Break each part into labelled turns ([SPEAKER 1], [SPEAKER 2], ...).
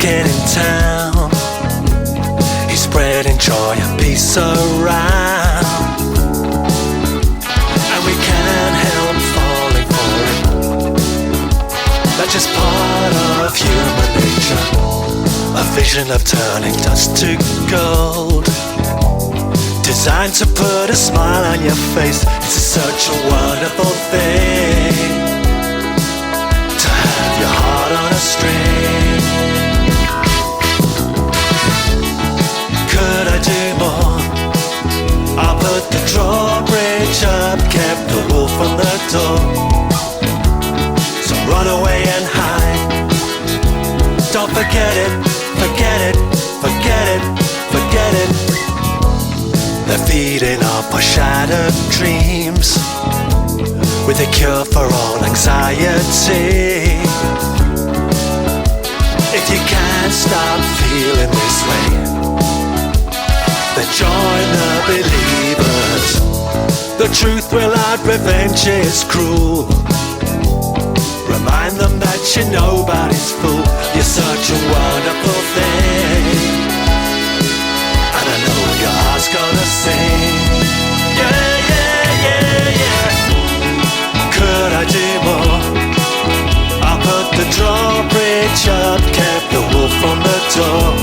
[SPEAKER 1] kid in town. He's spreading joy and peace around, and we can't help falling for it. That's just part of human nature, a vision of turning dust to gold, designed to put a smile on your face. It's such a wonderful thing to have your heart on a string. Could I do more? I'll put the drawbridge up, kept the wolf from the door. So run away and hide. Don't forget it, forget it, forget it, forget it. They're feeding off our shattered dreams with a cure for all anxiety. If you can't stop feeling this way, then join the believers. The truth without revenge is cruel. Remind them that you're nobody's fool. You're such a wonderful thing, and I know your heart's gonna sing. Yeah, yeah, yeah, yeah. Could I do more? I put the drawbridge up, kept the wolf from the door.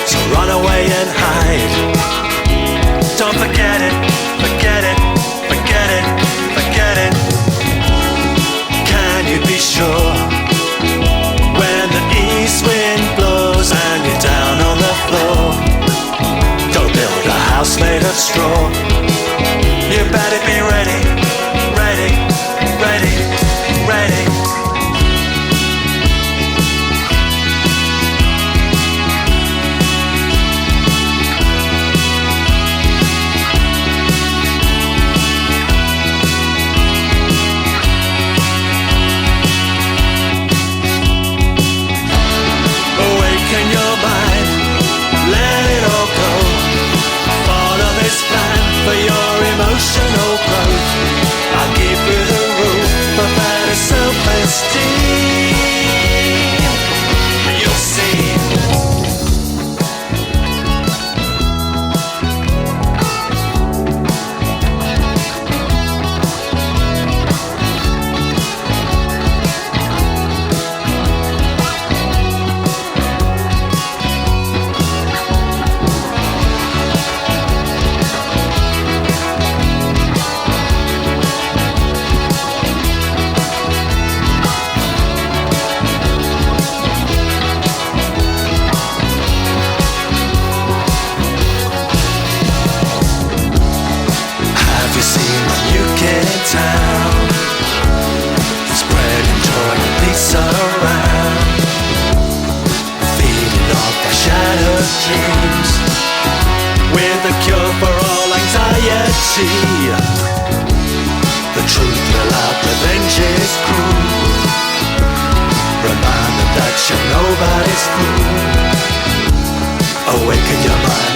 [SPEAKER 1] So run away and hide. Don't forget it, forget it, forget it, forget it. Can you be sure when the east wind blows and you're down on the floor? Don't build a house made of straw. You better be ready, ready, ready, ready. Awaken your mind, let it all go. Follow this plan for your emotional growth. I'll give you the rule for better self-esteem. You'll see. Spreading joy and peace around, feeding off our shattered dreams with a cure for all anxiety. The truth without revenge is cruel. Remind them that you're nobody's fool. Awaken your mind.